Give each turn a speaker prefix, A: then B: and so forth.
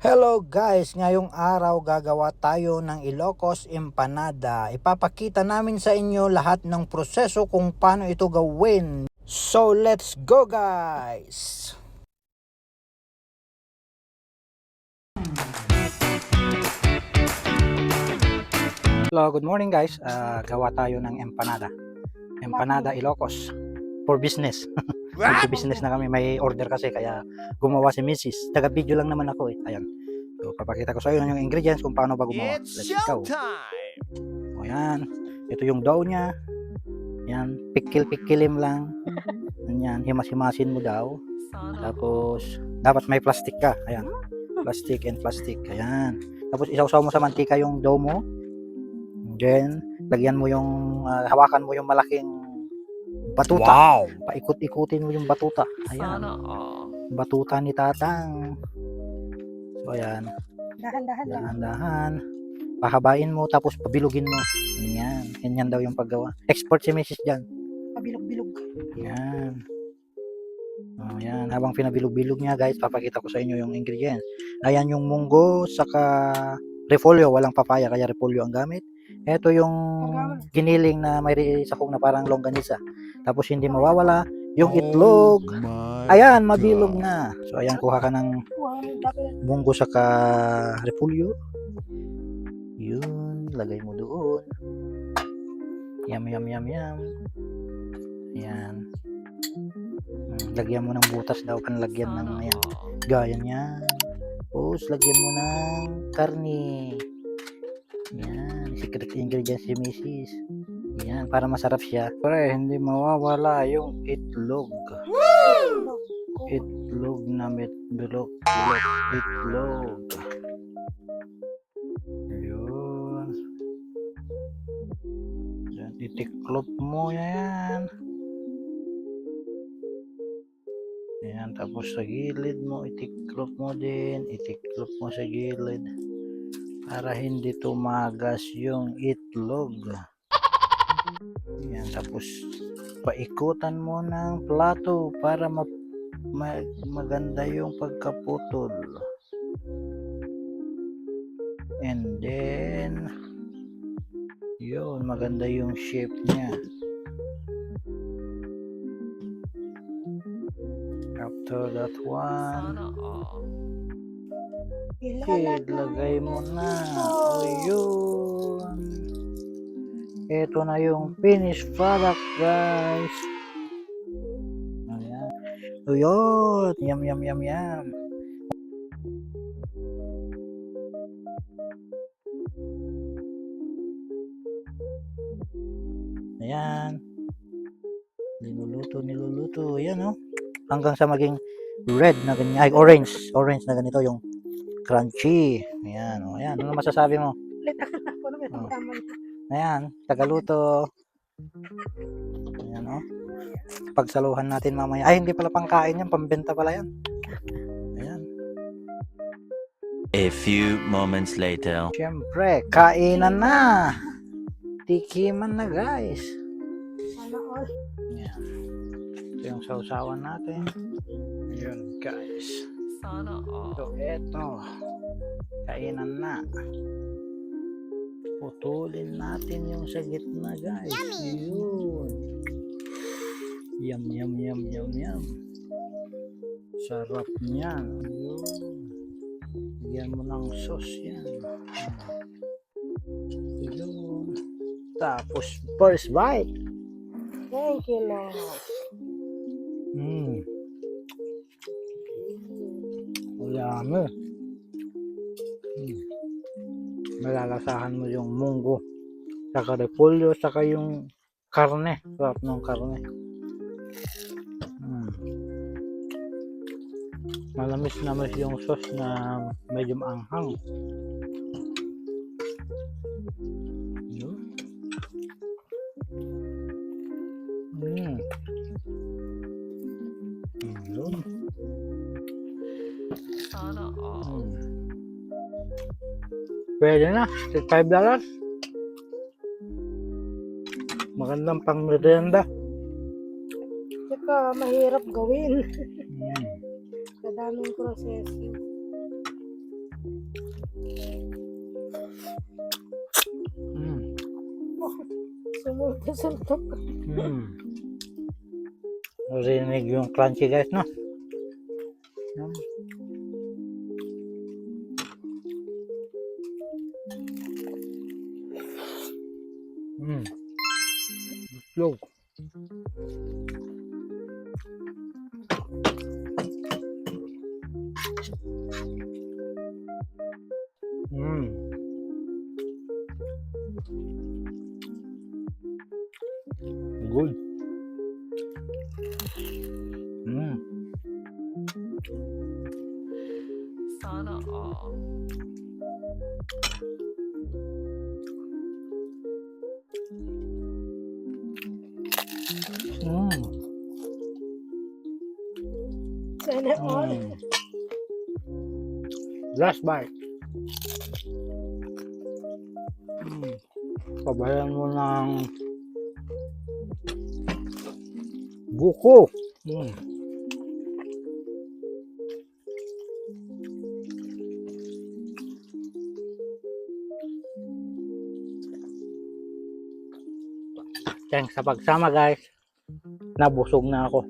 A: Hello guys, ngayong araw gagawa tayo ng Ilocos Empanada. Ipapakita namin sa inyo lahat ng proseso kung paano ito gawin. So let's go guys! Hello, good morning guys. Gawa tayo ng empanada. Empanada Ilocos for business. Business na kami, may order kasi kaya gumawa si Mrs. Taga-video lang naman ako eh. Ayan. So, papakita ko sa inyo yung ingredients kung paano ba gumawa. Let's go. O yan. Ito yung dough niya. Yan. Pikil-pikilim lang. Yan. Himas-himasin mo daw. Tapos, dapat may plastic ka. Ayan. Plastic and plastic. Ayan. Tapos, isawsaw mo sa mantika yung dough mo. Then, lagyan mo yung, hawakan mo yung malaking batuta. Wow! Paikot-ikutin mo yung batuta. Ayan. Batuta ni Tatang. So, ayan. Dahan-dahan. Pahabain mo, tapos pabilugin mo. Ayan. Ganyan daw yung paggawa. Expert si Mrs. dyan.
B: Pabilog-bilog.
A: Ayan. O, ayan. Habang pinabilog-bilog niya, guys, papakita ko sa inyo yung ingredients. Ayan yung munggo, saka repolyo. Walang papaya, kaya repolyo ang gamit. Ito yung giniling na may sakong na parang longganisa. Tapos hindi mawawala yung itlog. Ayan, mabilog na. So, ayan, kuha ka ng munggo saka repolyo. Yun, lagay mo doon. Yum. Ayan. Lagyan mo ng butas daw, panlagyan ng ayan. Gaya niyan. Tapos, lagyan mo ng karni. Yan, secret ingredients si Mrs. Yan, para masarap siya. Pre, hindi mawawala yung itlog. Itlog na bilog. Itlog. Yun. Yan, itiklop mo yan. Yan, tapos sa gilid mo, itiklop mo din. Itiklop mo sa gilid. Para hindi tumagas yung itlog. Yan, tapos paikutan mo ng plato para maganda yung pagkaputol. And then yun, maganda yung shape niya. After that one, ilagay mo na. O yun. Ito na yung finished product, guys. Ayan. O yun. Yum. Ayan. Niluluto. Ayan, oh. Hanggang sa maging red na ganyan. Ay, orange. Orange na ganito yung crunchy. Ayan, oh. Ayan. Ano masasabi mo? Oh. Ayan, tagaluto. Ayan, oh. Pagsaluhan natin mamaya. Ay, hindi pala pangkain yan. Pambenta pala yan. Ayan.
C: A few moments later.
A: Siyempre, kainan na. Tikiman na, guys. Ayan. Ito yung sausawan natin. Ayan, guys. So, eto. Kainan na. Putulin natin yung sa gitna, guys. Yun. Yum. Sarap niyan. Yun. Bigyan mo ng sauce yan. Yun. Tapos, first bite.
B: Thank you, Lord.
A: Yummy. Malalasahan mo yung munggo, saka repolyo, saka yung karne. Sarap ng karne. Malamis yung sauce na medyo maanghang. Yun. Yun. Pwede na, $5. Magandang pang merienda.
B: Tsaka mahirap gawin. Sa daming proseso.
A: Mm.
B: Sumulta-sultok.
A: Mm. Rinig yung crunchy guys, no? Yan. Mm. Itlog. Mm. Good. Mm.
D: Sana all.
A: Mm.
B: Sana all.
A: Mm. Last bite. Mm. Pabayan mo ng buko. Mm. Thanks sa pagsama guys. Nabusog na ako.